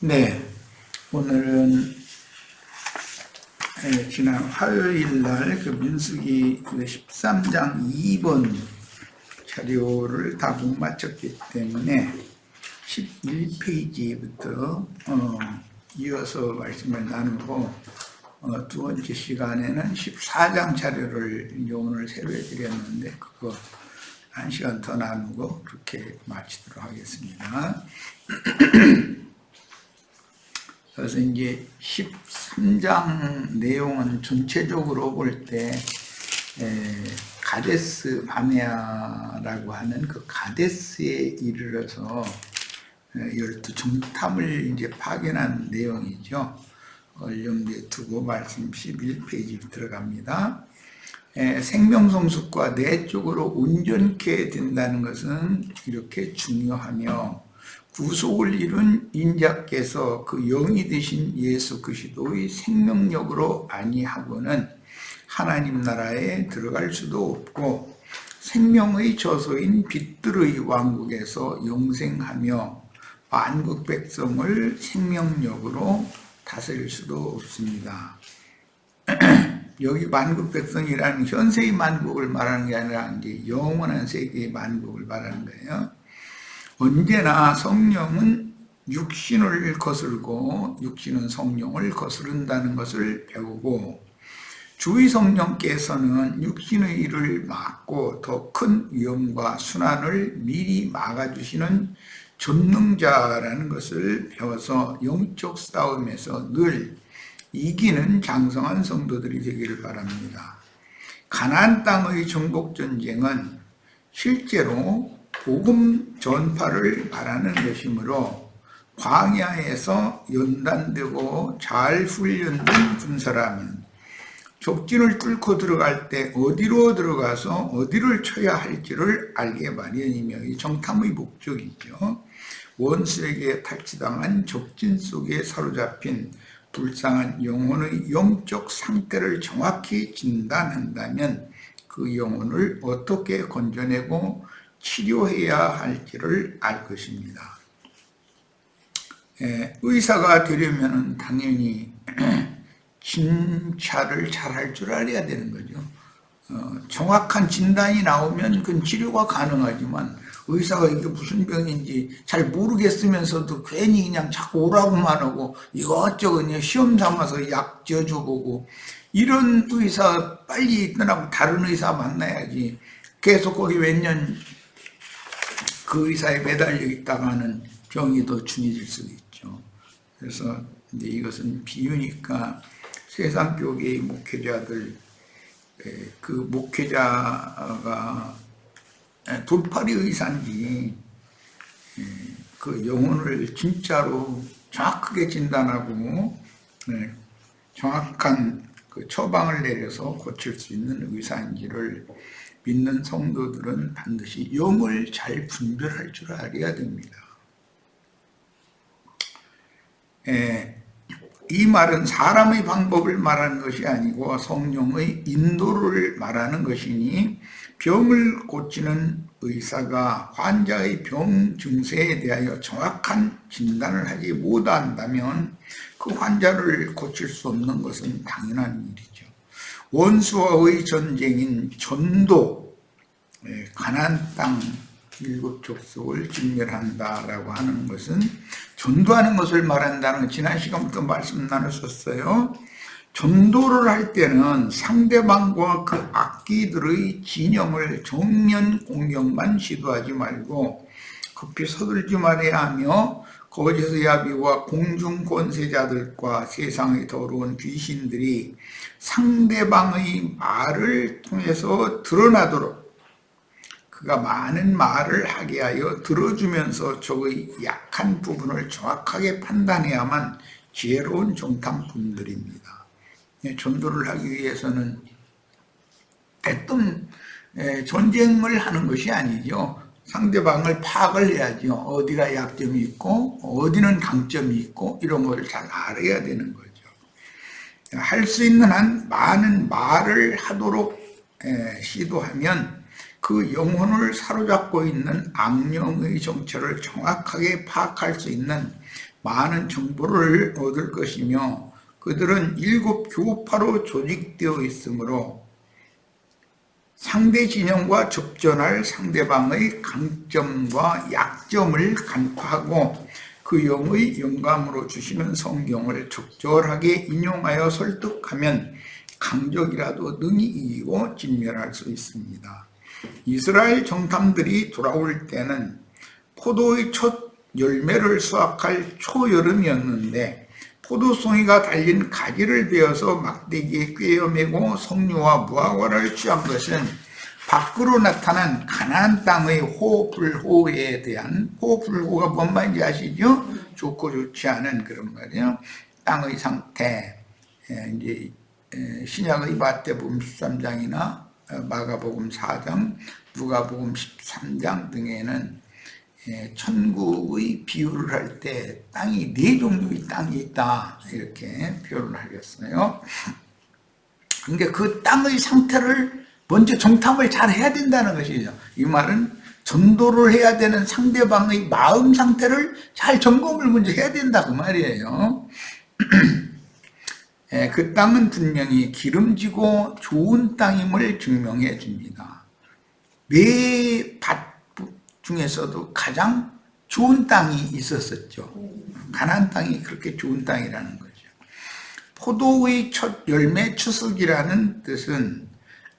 네, 오늘은 지난 화요일날 그 민수기 13장 2번 자료를 다 못 마쳤기 때문에 11페이지부터 이어서 말씀을 나누고 두 번째 시간에는 14장 자료를 이제 오늘 새로 해드렸는데 그거 1시간 더 나누고 그렇게 마치도록 하겠습니다. 그래서 이제 13장 내용은 전체적으로 볼 때 가데스 바네아라고 하는 그 가데스에 이르러서 12정탐을 이제 파견한 내용이죠. 염두에 두고 말씀 11페이지 들어갑니다. 생명성숙과 내적으로 온전케 된다는 것은 이렇게 중요하며 구속을 이룬 인자께서 그 영이 되신 예수 그리스도의 생명력으로 아니하고는 하나님 나라에 들어갈 수도 없고 생명의 저소인 빛들의 왕국에서 영생하며 만국 백성을 생명력으로 다스릴 수도 없습니다. 여기 만국 백성이라는 현세의 만국을 말하는 게 아니라 이제 영원한 세계의 만국을 말하는 거예요. 언제나 성령은 육신을 거스르고 육신은 성령을 거스른다는 것을 배우고 주의 성령께서는 육신의 일을 막고 더 큰 위험과 순환을 미리 막아주시는 전능자라는 것을 배워서 영적 싸움에서 늘 이기는 장성한 성도들이 되기를 바랍니다. 가나안 땅의 정복 전쟁은 실제로 복음 전파를 말하는 것이므로 광야에서 연단되고 잘 훈련된 군사라면 적진을 뚫고 들어갈 때 어디로 들어가서 어디를 쳐야 할지를 알게 마련이며 이 정탐의 목적이죠. 원수에게 탈취당한 적진 속에 사로잡힌 불쌍한 영혼의 영적 상태를 정확히 진단한다면 그 영혼을 어떻게 건져내고 치료해야 할지를 알 것입니다. 의사가 되려면 당연히 진찰을 잘 할 줄 알아야 되는 거죠. 정확한 진단이 나오면 그 치료가 가능하지만 의사가 이게 무슨 병인지 잘 모르겠으면서도 괜히 그냥 자꾸 오라고만 하고 이것저것 시험 삼아서 약 지어줘보고 이런 의사 빨리 떠나고 다른 의사 만나야지 계속 거기 몇 년 그 의사에 매달려 있다가는 병이 더 중해질 수도 있죠. 그래서 이제 이것은 비유니까 세상 교계의 목회자들 그 목회자가 돌팔이 의사인지 그 영혼을 진짜로 정확하게 진단하고 정확한 그 처방을 내려서 고칠 수 있는 의사인지를 믿는 성도들은 반드시 영을 잘 분별할 줄 알아야 됩니다. 이 말은 사람의 방법을 말하는 것이 아니고 성령의 인도를 말하는 것이니 병을 고치는 의사가 환자의 병 증세에 대하여 정확한 진단을 하지 못한다면 그 환자를 고칠 수 없는 것은 당연한 일이죠. 원수와의 전쟁인 전도, 가나안 땅 7족속을 진멸한다라고 하는 것은 전도하는 것을 말한다는 지난 시간부터 말씀 나눴었어요. 전도를 할 때는 상대방과 그 악기들의 진영을 정면 공격만 시도하지 말고 급히 서둘지 말아야 하며 거짓의 야비와 공중 권세자들과 세상의 더러운 귀신들이 상대방의 말을 통해서 드러나도록 그가 많은 말을 하게 하여 들어주면서 적의 약한 부분을 정확하게 판단해야만 지혜로운 정탐꾼들입니다. 전도를 하기 위해서는 대뜸 전쟁을 하는 것이 아니죠. 상대방을 파악을 해야죠. 어디가 약점이 있고 어디는 강점이 있고 이런 걸 잘 알아야 되는 거죠. 할 수 있는 한 많은 말을 하도록 시도하면 그 영혼을 사로잡고 있는 악령의 정체를 정확하게 파악할 수 있는 많은 정보를 얻을 것이며, 그들은 7 교파로 조직되어 있으므로 상대 진영과 접전할 상대방의 강점과 약점을 간파하고 그 영의 영감으로 주시는 성경을 적절하게 인용하여 설득하면 강적이라도 능히 이기고 진멸할 수 있습니다. 이스라엘 정탐들이 돌아올 때는 포도의 첫 열매를 수확할 초여름이었는데, 포도송이가 달린 가지를 베어서 막대기에 꿰어매고 석류와 무화과를 취한 것은 밖으로 나타난 가나안 땅의 호불호에 대한, 호불호가 뭔 말인지 아시죠? 좋고 좋지 않은 그런 말이에요. 땅의 상태, 이제 신약의 마태복음 13장이나 마가복음 4장, 누가복음 13장 등에는 천국의 비유를 할 때 땅이 4종류의 땅이 있다, 이렇게 표현을 하겠어요. 그러니까 그 땅의 상태를 먼저 정탐을 잘 해야 된다는 것이죠. 이 말은 전도를 해야 되는 상대방의 마음 상태를 잘 점검을 먼저 해야 된다, 그 말이에요. 그 땅은 분명히 기름지고 좋은 땅임을 증명해 줍니다. 4밭 중에서도 가장 좋은 땅이 있었었죠. 가나안 땅이 그렇게 좋은 땅이라는 거죠. 포도의 첫 열매 추수기라는 뜻은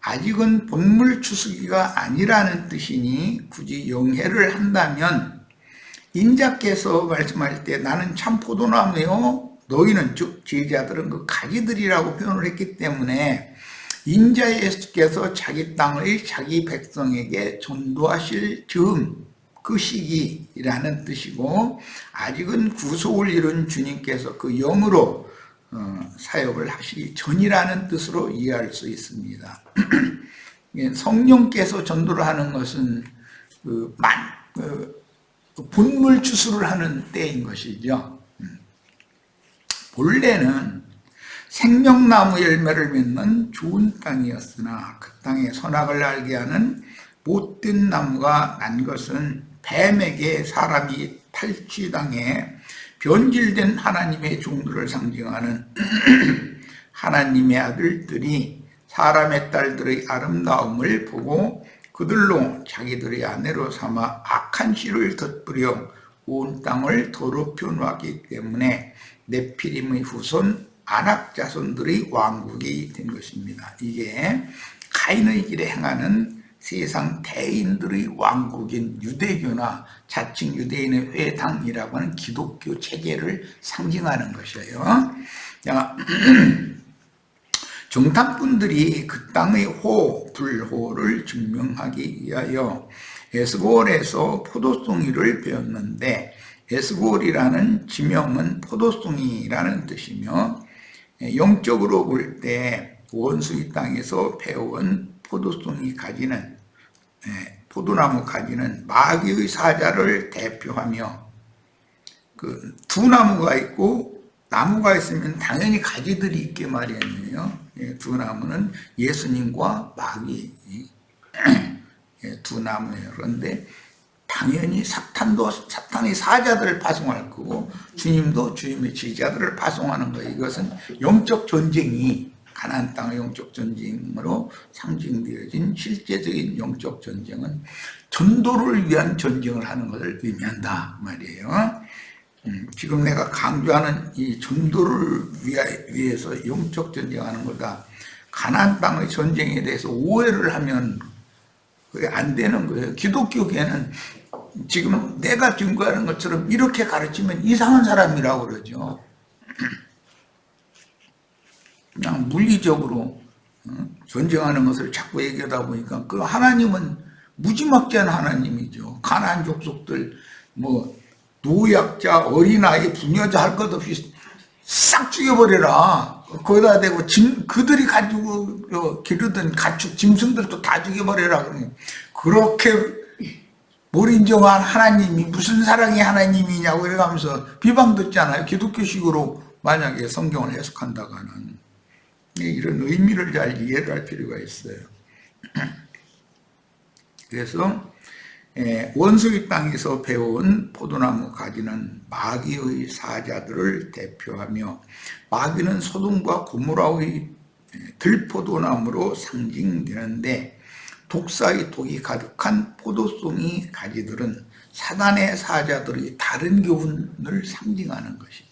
아직은 본물 추수기가 아니라는 뜻이니, 굳이 영해를 한다면 인자께서 말씀할 때 나는 참 포도나무요, 너희는 즉 제자들은 그 가지들이라고 표현을 했기 때문에 인자 예수께서 자기 땅의 자기 백성에게 전도하실 즈음, 그 시기라는 뜻이고, 아직은 구속을 이룬 주님께서 그 영으로 사역을 하시기 전이라는 뜻으로 이해할 수 있습니다. 성령께서 전도를 하는 것은 본물 추수를 하는 때인 것이죠. 본래는 생명나무 열매를 맺는 좋은 땅이었으나 그 땅에 선악을 알게 하는 못된 나무가 난 것은 뱀에게 사람이 탈취당해 변질된 하나님의 종들을 상징하는 하나님의 아들들이 사람의 딸들의 아름다움을 보고 그들로 자기들의 아내로 삼아 악한 씨를 덧뿌려 온 땅을 더럽혀 놓았기 때문에 네피림의 후손 아낙 자손들의 왕국이 된 것입니다. 이게 가인의 길에 행하는 세상 대인들의 왕국인 유대교나 자칭 유대인의 회당이라고 하는 기독교 체계를 상징하는 것이에요. 정탐꾼들이 그 땅의 불호를 증명하기 위하여 에스골에서 포도송이를 베었는데, 에스골이라는 지명은 포도송이라는 뜻이며, 영적으로 볼 때 원수의 땅에서 베어온 포도송이 가지는, 포도나무 가지는 마귀의 사자를 대표하며, 그 두 나무가 있고 나무가 있으면 당연히 가지들이 있게 마련이에요. 두 나무는 예수님과 마귀 두 나무예요. 그런데 당연히 사탄도 사탄의 사자들을 파송할 거고 주님도 주님의 제자들을 파송하는 거예요. 이것은 영적 전쟁이, 가나안 땅의 영적 전쟁으로 상징되어진 실제적인 영적 전쟁은 전도를 위한 전쟁을 하는 것을 의미한다 말이에요. 지금 내가 강조하는 이 전도를 위해서 영적 전쟁하는 거다. 가나안 땅의 전쟁에 대해서 오해를 하면 그게 안 되는 거예요. 기독교계는 지금 내가 증거하는 것처럼 이렇게 가르치면 이상한 사람이라고 그러죠. 그냥 물리적으로 전쟁하는 것을 자꾸 얘기하다 보니까 그 하나님은 무지막지한 하나님이죠. 가나안 족속들 노약자, 어린아이, 부녀자 할 것 없이 싹 죽여버려라. 거기다 대고 그들이 가지고 기르던 가축, 짐승들도 다 죽여버려라. 그렇게 몰인정한 하나님이 무슨 사랑의 하나님이냐고 이러면서 비방듣잖아요. 기독교식으로 만약에 성경을 해석한다가는. 이런 의미를 잘 이해를 할 필요가 있어요. 그래서 원수의 땅에서 배운 포도나무 가지는 마귀의 사자들을 대표하며, 마귀는 소돔과 고모라의 들포도나무로 상징되는데, 독사의 독이 가득한 포도송이 가지들은 사단의 사자들의 다른 교훈을 상징하는 것이죠.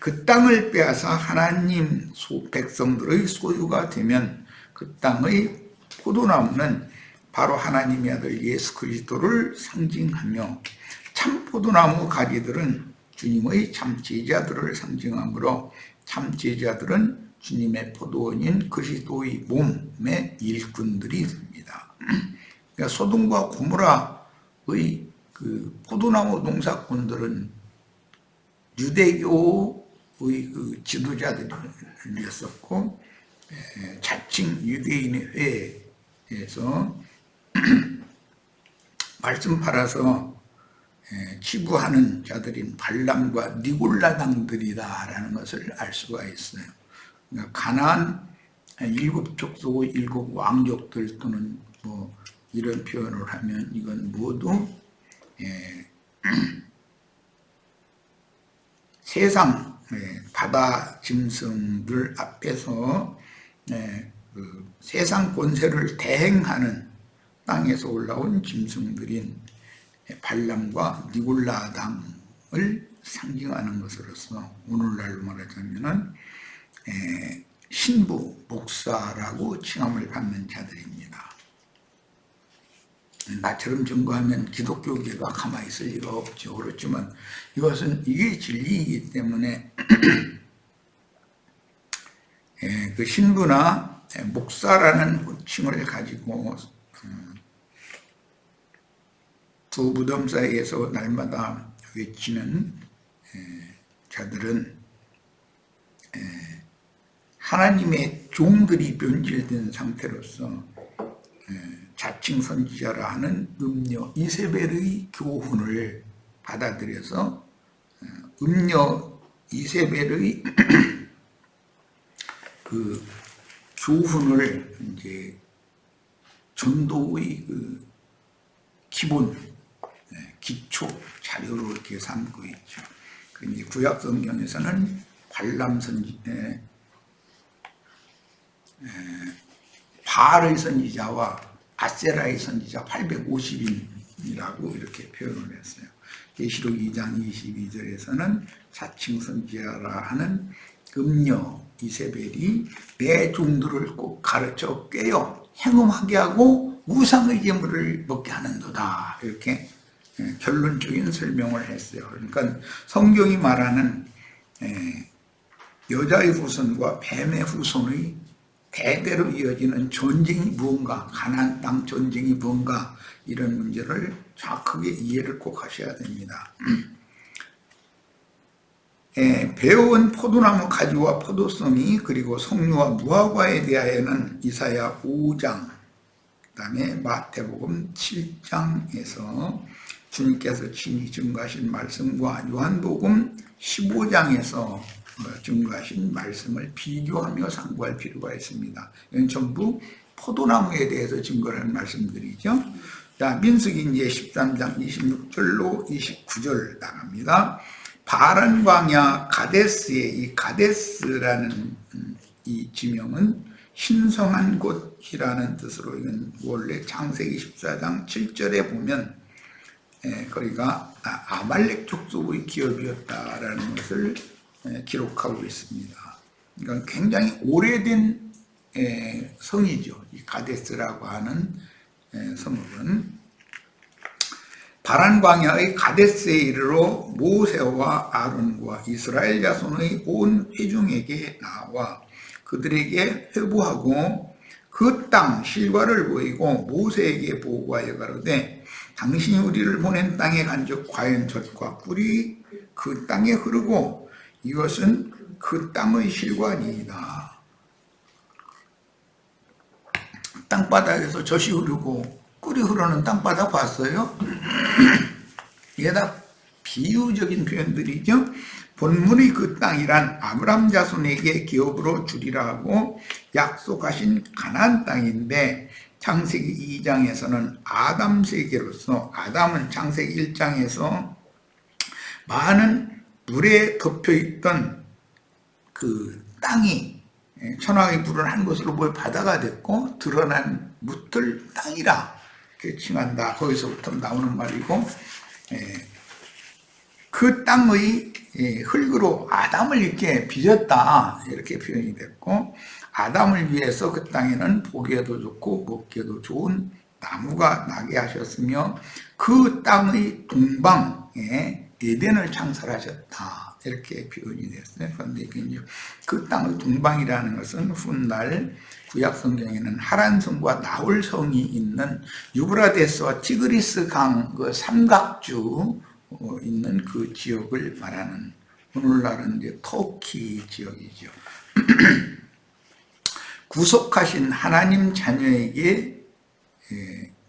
그 땅을 빼앗아 하나님 백성들의 소유가 되면 그 땅의 포도나무는 바로 하나님의 아들 예수 그리스도를 상징하며, 참 포도나무 가지들은 주님의 참 제자들을 상징하므로, 참 제자들은 주님의 포도원인 그리스도의 몸의 일꾼들이 됩니다. 그러니까 소돔과 고모라의 그 포도나무 농사꾼들은 유대교의 그 지도자들이었었고, 자칭 유대인의 회에서 말씀 팔아서 치부하는 자들인 발람과 니골라당들이다라는 것을 알 수가 있어요. 그러니까 가나안 일곱 족속의 일곱 왕족들, 또는 뭐 이런 표현을 하면 이건 모두 세상 바다 짐승들 앞에서 그 세상 권세를 대행하는 땅에서 올라온 짐승들인 발람과 니골라당을 상징하는 것으로서 오늘날로 말하자면은 신부, 목사라고 칭함을 받는 자들입니다. 나처럼 증거하면 기독교계가 가만히 있을 리가 없죠. 그렇지만 이게 진리이기 때문에 그 신부나 목사라는 호칭을 가지고 두 무덤 사이에서 날마다 외치는 자들은 하나님의 종들이 변질된 상태로서 자칭 선지자라 하는 음녀 이세벨의 교훈을 받아들여서 음녀 이세벨의 그 교훈을 이제 전도의 그 기본 기초 자료로 이렇게 삼고 있죠. 그 이제 구약 성경에서는 발람 선지, 바알의 선지자와 아세라의 선지자 850인이라고 이렇게 표현을 했어요. 계시록 2장 22절에서는 자칭 선지자라 하는 음녀 이세벨이 내 종들을 꼭 가르쳐 꿰어 행음하게 하고 우상의 제물을 먹게 하는도다, 이렇게 결론적인 설명을 했어요. 그러니까 성경이 말하는 여자의 후손과 뱀의 후손의 대대로 이어지는 전쟁이 무언가, 가나안 땅 전쟁이 무언가, 이런 문제를 정확하게 이해를 꼭 하셔야 됩니다. 배어온 포도나무 가지와 포도송이 그리고 석류와 무화과에 대하여는 이사야 5장, 그 다음에 마태복음 7장에서 주님께서 친히 증거하신 말씀과 요한복음 15장에서 증거하신 말씀을 비교하며 상고할 필요가 있습니다. 이건 전부 포도나무에 대해서 증거를 한 말씀들이죠. 자, 민수기 이제 13장 26절로 29절 나갑니다. 바란 광야 가데스의 이 가데스라는 이 지명은 신성한 곳이라는 뜻으로, 이건 원래 창세기 14장 7절에 보면 거기가 아말렉 족속의 기업이었다라는 것을 기록하고 있습니다. 그러니까 굉장히 오래된 성이죠. 이 가데스라고 하는 성읍은 바란 광야의 가데스에 이르러 모세와 아론과 이스라엘 자손의 온 회중에게 나와 그들에게 회부하고 그 땅 실과를 보이고 모세에게 보고하여 가로되 당신이 우리를 보낸 땅에 간즉 과연 젖과 꿀이 그 땅에 흐르고 이것은 그 땅의 실과니이다. 땅바닥에서 젖이 흐르고 꿀이 흐르는 땅바닥 봤어요? 이게 다 비유적인 표현들이죠. 본문의 그 땅이란 아브람 자손에게 기업으로 주리라 하고 약속하신 가나안 땅인데, 창세기 2장에서는 아담 세계로서, 아담은 창세기 1장에서 많은 물에 덮여있던 그 땅이 천왕의 불을 한 것으로 보여 바다가 됐고, 드러난 묻을 땅이라 이렇게 칭한다. 거기서부터 나오는 말이고, 그 땅의 흙으로 아담을 이렇게 빚었다, 이렇게 표현이 됐고, 아담을 위해서 그 땅에는 보기에도 좋고 먹기에도 좋은 나무가 나게 하셨으며, 그 땅의 동방에 에덴을 창설하셨다, 이렇게 표현이 됐어요. 그런데 그 땅의 동방이라는 것은 훗날 구약 성경에는 하란성과 나홀성이 있는 유브라데스와 티그리스 강 그 삼각주 있는 그 지역을 말하는, 오늘날은 이제 터키 지역이죠. 구속하신 하나님 자녀에게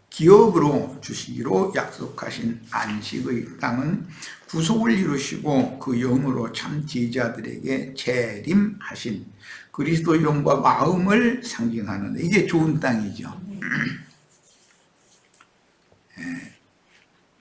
기업으로 주시기로 약속하신 안식의 땅은 구속을 이루시고 그 영으로 참 제자들에게 재림하신 그리스도의 영과 마음을 상징하는, 이게 좋은 땅이죠.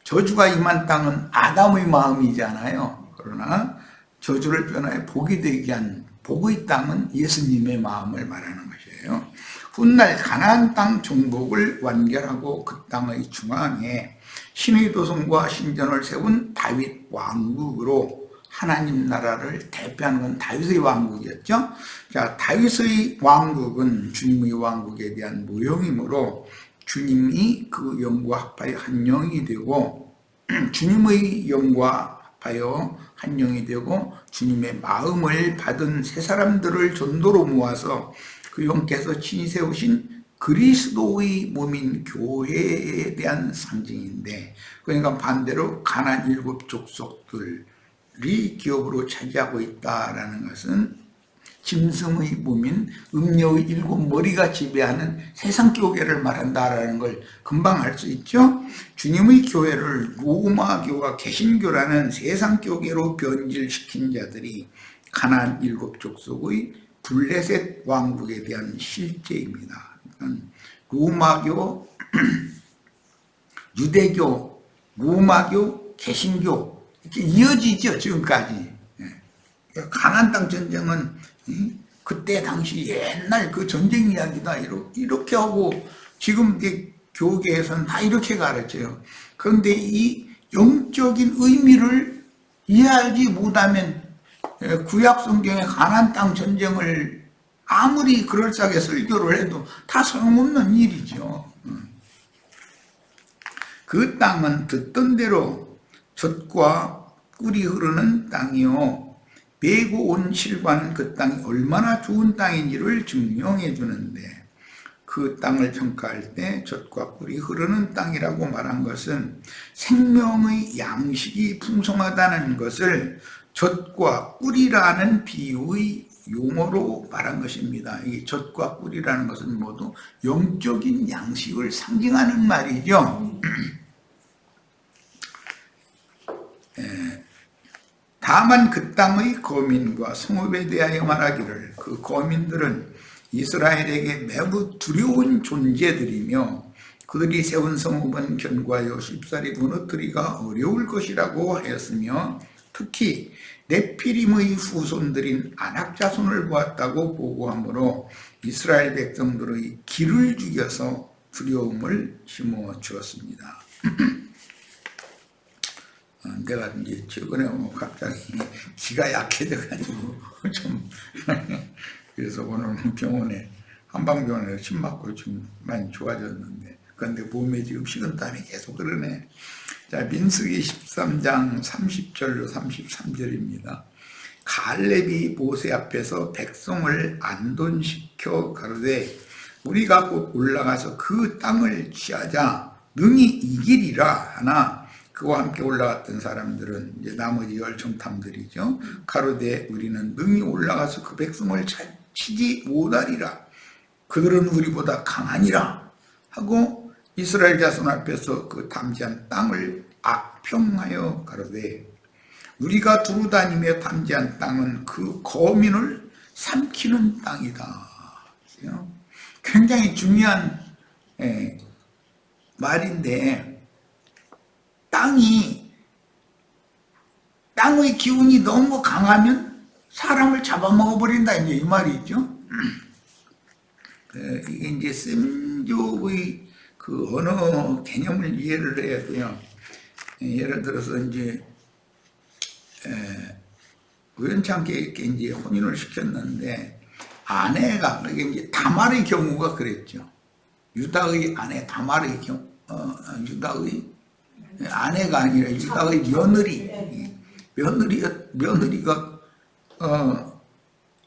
저주가 임한 땅은 아담의 마음이잖아요. 그러나 저주를 변화해 복이 되게 한 복의 땅은 예수님의 마음을 말하는 것이에요. 훗날 가나안 땅 정복을 완결하고 그 땅의 중앙에 신의 도성과 신전을 세운 다윗 왕국으로 하나님 나라를 대표하는 건 다윗의 왕국이었죠. 자, 다윗의 왕국은 주님의 왕국에 대한 모형이므로 주님이 그 영과 합하여 한 영이 되고, 주님의 영과 합하여 한 영이 되고 주님의 마음을 받은 세 사람들을 전도로 모아서 그 영께서 친히 세우신 그리스도의 몸인 교회에 대한 상징인데, 그러니까 반대로 가나안 7 족속들이 기업으로 차지하고 있다라는 것은 짐승의 몸인 음녀의 7 머리가 지배하는 세상 교회를 말한다라는 걸 금방 알 수 있죠. 주님의 교회를 로마교와 개신교라는 세상 교회로 변질시킨 자들이 가나안 7 족속의 블레셋 왕국에 대한 실제입니다. 그러니까 로마교, 유대교, 로마교, 개신교 이렇게 이어지죠, 지금까지. 가나안 땅 전쟁은 그때 당시 옛날 그 전쟁 이야기다, 이렇게 하고 지금 교계에서는 다 이렇게 가르쳐요. 그런데 이 영적인 의미를 이해하지 못하면 구약 성경의 가나안 땅 전쟁을 아무리 그럴싸하게 설교를 해도 다 소용없는 일이죠. 그 땅은 듣던 대로 젖과 꿀이 흐르는 땅이요, 메고 온 실과는 그 땅이 얼마나 좋은 땅인지를 증명해 주는데, 그 땅을 평가할 때 젖과 꿀이 흐르는 땅이라고 말한 것은 생명의 양식이 풍성하다는 것을 젖과 꿀이라는 비유의 용어로 말한 것입니다. 이 젖과 꿀이라는 것은 모두 영적인 양식을 상징하는 말이죠. 다만 그 땅의 거민과 성읍에 대하여 말하기를, 그 거민들은 이스라엘에게 매우 두려운 존재들이며 그들이 세운 성읍은 견고하여 쉽사리 무너뜨리기가 어려울 것이라고 하였으며, 특히 네피림의 후손들인 아낙 자손을 보았다고 보고하므로 이스라엘 백성들의 기를 죽여서 두려움을 심어 주었습니다. 내가 이제 최근에 갑자기 기가 약해져가지고 좀 그래서 오늘 병원에, 한방병원에서 침 맞고 좀 많이 좋아졌는데, 그런데 몸에 지금 식은땀이 계속 흐르네. 자, 민수기 13장 30절로 33절입니다. 갈렙이 모세 앞에서 백성을 안돈시켜 가로되 우리가 곧 올라가서 그 땅을 취하자 능히 이기리라 하나, 그와 함께 올라갔던 사람들은 이제 나머지 열정탐들이죠. 가로되 우리는 능히 올라가서 그 백성을 치지 못하리라. 그들은 우리보다 강하니라 하고 이스라엘 자손 앞에서 그 탐지한 땅을 악평하여 가로되 우리가 두루 다니며 탐지한 땅은 그 거민을 삼키는 땅이다. 굉장히 중요한 말인데, 땅의 기운이 너무 강하면 사람을 잡아먹어버린다, 이제 이 말이죠. 이게 이제 셈족의 그 언어 개념을 이해를 해야 돼요. 예를 들어서 이제 우연찮게 이렇게 이제 혼인을 시켰는데 아내가, 그게 이제 다말의 경우가 그랬죠. 유다의 아내 다말의 경우, 유다의 아내가 아니라 유다의 며느리가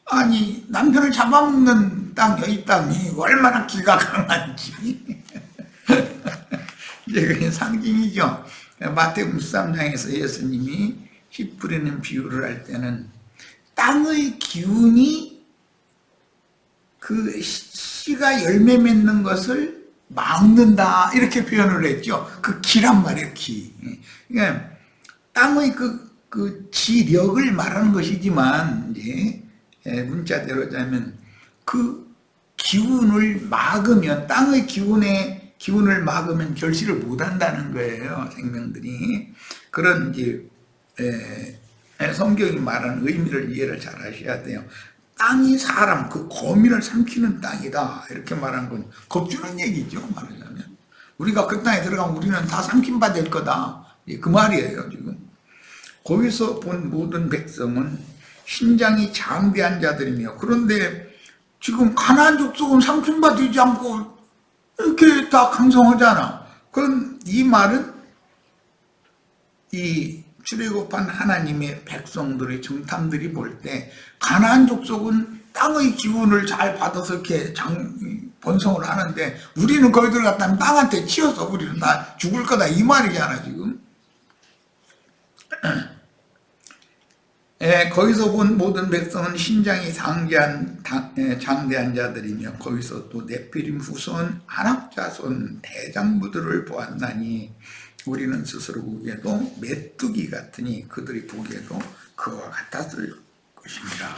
아니 남편을 잡아먹는 이 땅이 얼마나 기가 강한지 이제 그게 상징이죠. 마태복음 13장에서 예수님이 씨 뿌리는 비유를 할 때는 땅의 기운이 그 씨가 열매 맺는 것을 막는다, 이렇게 표현을 했죠. 그 기란 말이에요, 기. 그러니까 땅의 그 지력을 말하는 것이지만, 이제 문자대로 자면 그 기운을 막으면, 땅의 기운을 막으면 결실을 못 한다는 거예요, 생명들이. 그런 이제 성경이 말하는 의미를 이해를 잘 하셔야 돼요. 땅이 사람, 그 거민을 삼키는 땅이다, 이렇게 말한 건 겁주는 얘기죠, 말하자면. 우리가 그 땅에 들어가면 우리는 다 삼킨 바 될 거다, 그 말이에요, 지금. 거기서 본 모든 백성은 신장이 장대한 자들이며, 그런데 지금 가나안 족속은 삼킨 바 되지 않고 이렇게 다 강성하잖아. 그럼 이 말은 이 출애굽한 하나님의 백성들의 정탐들이 볼 때 가나안 족속은 땅의 기운을 잘 받아서 이렇게 번성을 하는데 우리는 거기 들어갔다면 땅한테 치여서 우리는 다 죽을 거다, 이 말이잖아, 지금. 거기서 본 모든 백성은 신장이 장대한 자들이며 거기서 또 네피림 후손 아낙 자손 대장부들을 보았나니 우리는 스스로 보기에도 메뚜기 같으니 그들이 보기에도 그와 같았을 것입니다,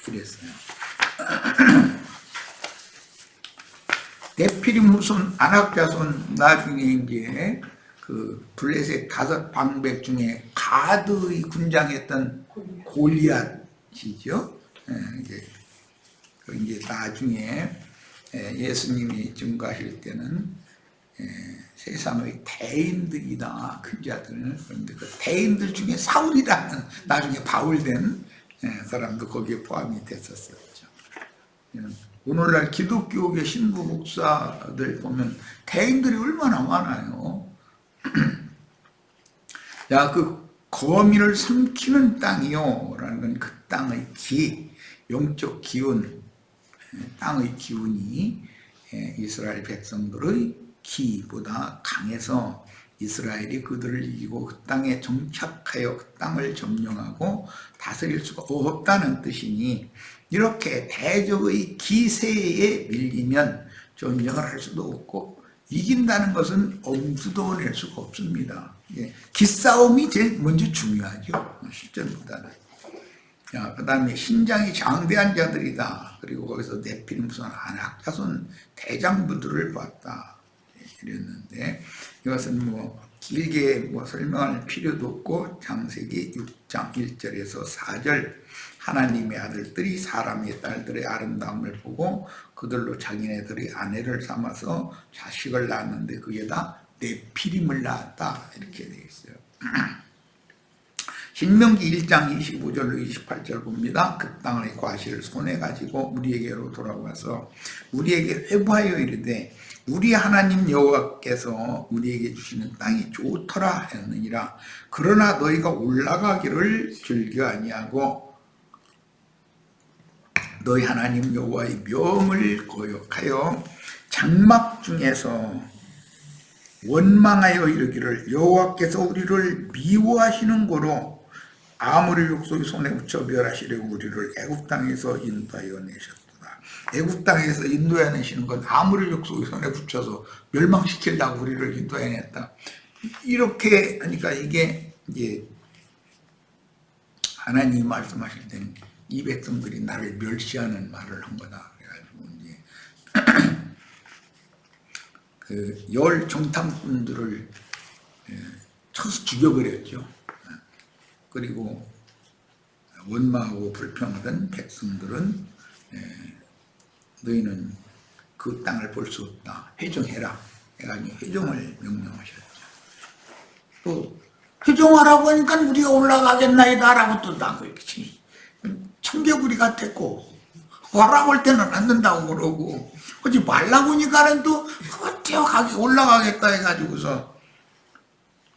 이랬어요. 네피림 후손 아낙 자손, 나중에 이제 그 블레셋 5방백 중에 가드의 군장했던 골리앗이죠. 이제 나중에 예수님이 증거하실 때는 세상의 대인들이다, 큰 자들. 그런데 그 대인들 중에 사울이라는 나중에 바울된 사람도 거기에 포함이 됐었었죠. 오늘날 기독교계 신부 목사들 보면 대인들이 얼마나 많아요. 야, 그 거민을 삼키는 땅이요 라는 건 그 땅의 영적 기운, 땅의 기운이 이스라엘 백성들의 기보다 강해서 이스라엘이 그들을 이기고 그 땅에 정착하여 그 땅을 점령하고 다스릴 수가 없다는 뜻이니, 이렇게 대적의 기세에 밀리면 전쟁을 할 수도 없고 이긴다는 것은 엄두도 낼 수가 없습니다. 기싸움이 제일 먼저 중요하죠, 실전보다는. 그 다음에 신장이 장대한 자들이다. 그리고 거기서 네피림 후손 아낙 자손 대장부들을 봤다, 이랬는데, 이것은 뭐 길게 설명할 필요도 없고 창세기 6장 1절에서 4절, 하나님의 아들들이 사람의 딸들의 아름다움을 보고 그들로 자기네들이 아내를 삼아서 자식을 낳았는데 그게 다 네피림을 낳았다, 이렇게 되어 있어요. 신명기 1장 25절로 28절 봅니다. 그 땅의 과실을 손에 가지고 우리에게로 돌아와서 우리에게 회부하여 이르되 우리 하나님 여호와께서 우리에게 주시는 땅이 좋더라 했느니라. 그러나 너희가 올라가기를 즐겨 아니하고 너희 하나님 여호와의 명을 거역하여 장막 중에서 원망하여 이르기를 여호와께서 우리를 미워하시는 고로 아모리 족속의 손에 붙여 멸하시려고 우리를 애굽 땅에서 인도하여 내셨도다. 애굽 땅에서 인도해 내시는 건 아모리 족속의 손에 붙여서 멸망시키려고 우리를 인도해 냈다. 이렇게 하니까 이게 이제 하나님이 말씀하실 때는 이 백성들이 나를 멸시하는 말을 한 거다. 그래가지고 이제 그 열 정탐꾼들을 쳐서 죽여버렸죠. 그리고 원망하고 불평하던 백성들은 너희는 그 땅을 볼 수 없다. 회정해라. 해가지고 회정을 명령하셨죠. 또 회정하라고 하니까 우리가 올라가겠나이다 라고 또 나고 있지. 청개구리 같았고 와라고 할 때는 안 된다고 그러고 하지 말라고 하니까는 또 뛰어가게 올라가겠다 해가지고서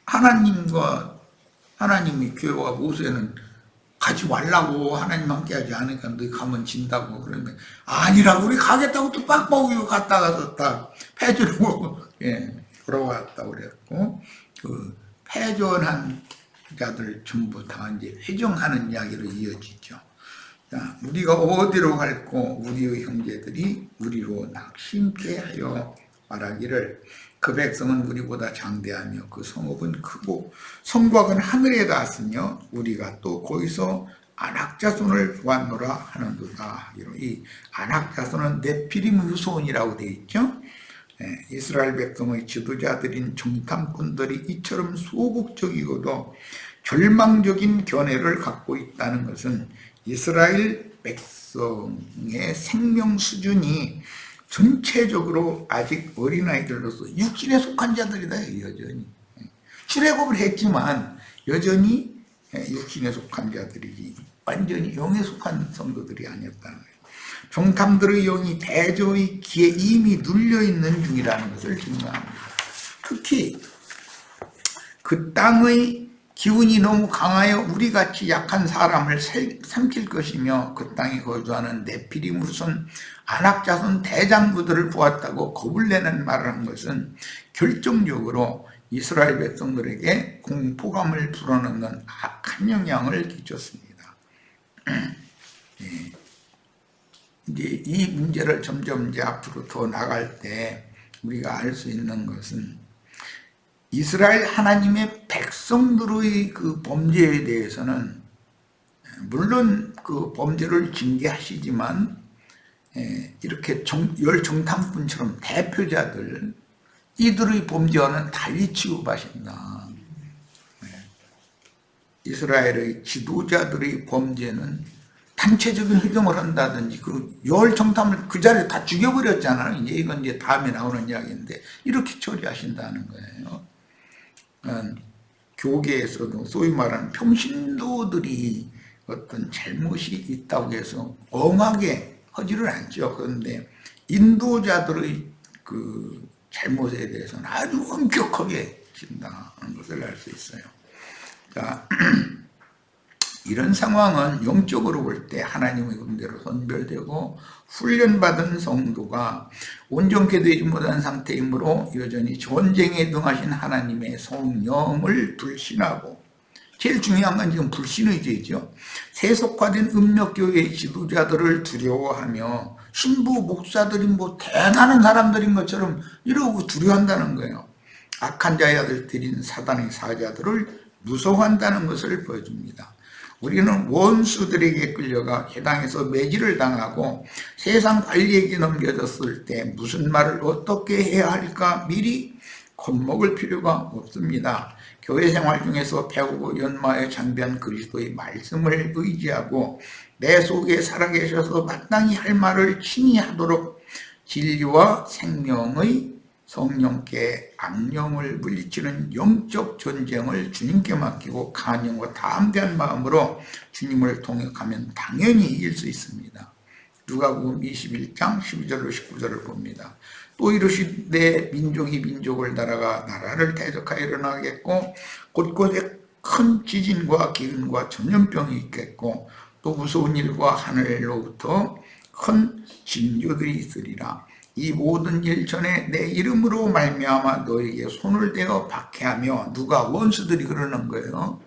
하나님이 교회와 모세는 가지 말라고 하나님 함께 하지 않으니까 너희 가면 진다고 그러는데 아니라고 우리 가겠다고 또 빡빡이고 갔다가 다 패전하고 돌아왔다고 그랬고 그 패전한 자들 전부 다 이제 회정하는 이야기로 이어지죠. 자, 우리가 어디로 갈고 우리의 형제들이 우리로 낙심케 하여 말하기를 그 백성은 우리보다 장대하며 그 성읍은 크고 성곽은 하늘에 닿았으며 우리가 또 거기서 안악자손을 보았노라 하는도다. 이 안악자손은 네피림 후손이라고 되어 있죠. 이스라엘 백성의 지도자들인 정탐꾼들이 이처럼 소극적이고도 절망적인 견해를 갖고 있다는 것은 이스라엘 백성의 생명 수준이 전체적으로 아직 어린아이들로서 육신에 속한 자들이다. 여전히 출애굽을 했지만 여전히 육신에 속한 자들이지 완전히 영에 속한 성도들이 아니었다는 거예요. 정탐들의 영이 대저의 기에 이미 눌려있는 중이라는 것을 증명합니다. 특히 그 땅의 기운이 너무 강하여 우리같이 약한 사람을 삼킬 것이며 그 땅에 거주하는 네피림 후손 안악자손 대장부들을 보았다고 겁을 내는 말을 한 것은 결정적으로 이스라엘 백성들에게 공포감을 불어넣는 악한 영향을 끼쳤습니다. 이제 이 문제를 점점 이제 앞으로 더 나갈 때 우리가 알 수 있는 것은 이스라엘 하나님의 백성들의 그 범죄에 대해서는 물론 그 범죄를 징계하시지만 이렇게 열 정탐꾼처럼 대표자들 이들의 범죄와는 달리 취급하신다. 이스라엘의 지도자들의 범죄는 단체적인 회동을 한다든지 그 열 정탐을 그 자리에 다 죽여버렸잖아요. 이건 이제 다음에 나오는 이야기인데 이렇게 처리하신다는 거예요. 교계에서도 소위 말하는 평신도들이 어떤 잘못이 있다고 해서 엉하게 하지를 않죠. 그런데 인도자들의 그 잘못에 대해서는 아주 엄격하게 진다는 것을 알 수 있어요. 자, 이런 상황은 영적으로 볼 때 하나님의 은혜로 선별되고 훈련받은 성도가 온전케 되지 못한 상태이므로 여전히 전쟁에 등하신 하나님의 성령을 불신하고 제일 중요한 건 지금 불신의 죄죠. 세속화된 음력교회의 지도자들을 두려워하며 신부 목사들이 뭐 대단한 사람들인 것처럼 이러고 두려워한다는 거예요. 악한 자의 아들들인 사단의 사자들을 무서워한다는 것을 보여줍니다. 우리는 원수들에게 끌려가 해당해서 매질을 당하고 세상 관리에게 넘겨졌을 때 무슨 말을 어떻게 해야 할까 미리 겁먹을 필요가 없습니다. 교회 생활 중에서 배우고 연마에 장비한 그리스도의 말씀을 의지하고 내 속에 살아계셔서 마땅히 할 말을 친히 하도록 진리와 생명의 성령께 악령을 물리치는 영적 전쟁을 주님께 맡기고 간영과 담대한 마음으로 주님을 통역하면 당연히 이길 수 있습니다. 누가복음 21장 12절로 19절을 봅니다. 또 이르시되 민족이 민족을 따라가 나라를 대적하여 일어나겠고 곳곳에 큰 지진과 기근과 전염병이 있겠고 또 무서운 일과 하늘로부터 큰 징조들이 있으리라. 이 모든 일 전에 내 이름으로 말미암아 너에게 손을 대어 박해하며 누가 원수들이 그러는 거예요.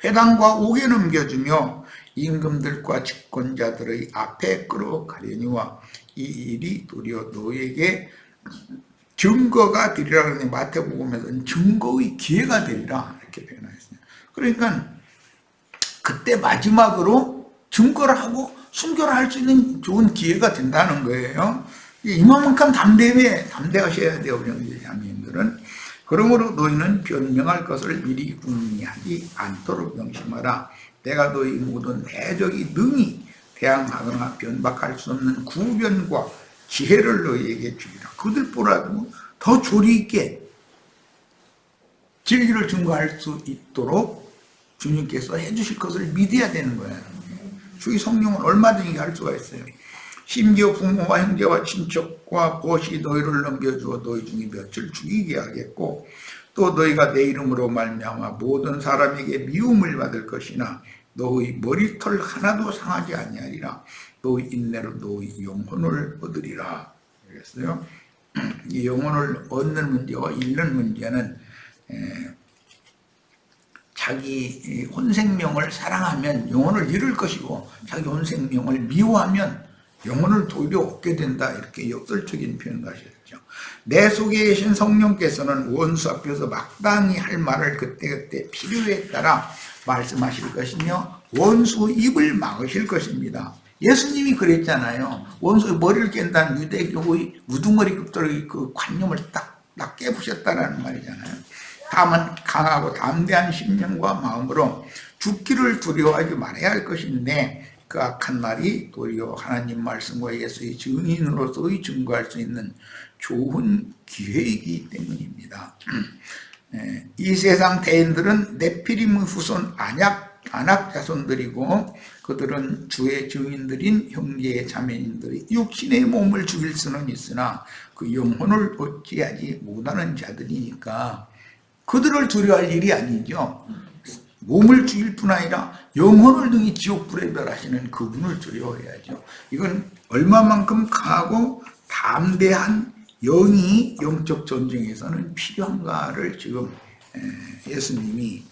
회당과 옥에 넘겨주며 임금들과 집권자들의 앞에 끌어가려니와 이 일이 도리어 너에게 증거가 되리라. 그러니 마태복음에서는 증거의 기회가 되리라 이렇게 표현하였습니다. 그러니까 그때 마지막으로 증거를 하고 순교를 할 수 있는 좋은 기회가 된다는 거예요. 이만큼 담대하셔야 돼요, 우리 형제 자매님들은. 그러므로 너희는 변명할 것을 미리 궁리하지 않도록 명심하라. 내가 너희 모든 해적이 능히 대항하거나 변박할 수 없는 구변과 지혜를 너희에게 주리라. 그들보다도 더 조리 있게 진리를 증거할 수 있도록 주님께서 해주실 것을 믿어야 되는 거예요. 주의 성령은 얼마든지 할 수가 있어요. 심지어 부모와 형제와 친척과 벗이 너희를 넘겨주어 너희 중에 몇을 죽이게 하겠고 또 너희가 내 이름으로 말미암아 모든 사람에게 미움을 받을 것이나 너희 머리털 하나도 상하지 아니하리라. 너희 인내로 너희 영혼을 얻으리라. 그랬어요. 이 영혼을 얻는 문제와 잃는 문제는 자기 혼생명을 사랑하면 영혼을 잃을 것이고 자기 혼생명을 미워하면 영혼을 도리어 얻게 된다. 이렇게 역설적인 표현을 하셨죠. 내 속에 계신 성령께서는 원수 앞에서 마땅히 할 말을 그때그때 필요에 따라 말씀하실 것이며 원수 입을 막으실 것입니다. 예수님이 그랬잖아요. 원수의 머리를 깬다는 유대교의 우두머리급들의 그 관념을 딱 깨부셨다라는 말이잖아요. 다만 강하고 담대한 심령과 마음으로 죽기를 두려워하지 말아야 할 것인데 그 악한 말이 도리어 하나님 말씀과 예수의 증인으로서의 증거할 수 있는 좋은 기회이기 때문입니다. 이 세상 대인들은 네피림의 후손 아낙 자손들이고 그들은 주의 증인들인 형제의 자매님들이 육신의 몸을 죽일 수는 있으나 그 영혼을 어찌하지 못하는 자들이니까 그들을 두려워할 일이 아니죠. 몸을 죽일 뿐 아니라 영혼을 등이 지옥불에 멸하시는 그분을 두려워해야죠. 이건 얼마만큼 강하고 담대한 영이 영적 전쟁에서는 필요한가를 지금 예수님이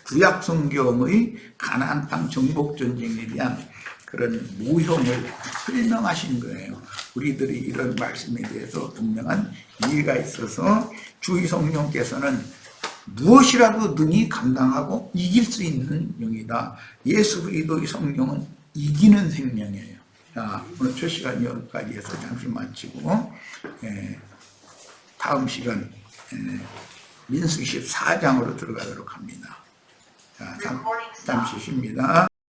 구약 성경의 가나안 땅 정복 전쟁에 대한 그런 모형을 설명하신 거예요. 우리들이 이런 말씀에 대해서 분명한 이해가 있어서 주의 성령께서는 무엇이라도 능히 감당하고 이길 수 있는 영이다. 예수 그리스도의 성령은 이기는 생명이에요. 자, 오늘 첫 시간 여기까지 해서 잠시 마치고 다음 시간 민수기 14장으로 들어가도록 합니다. 자, 잠시 쉽니다.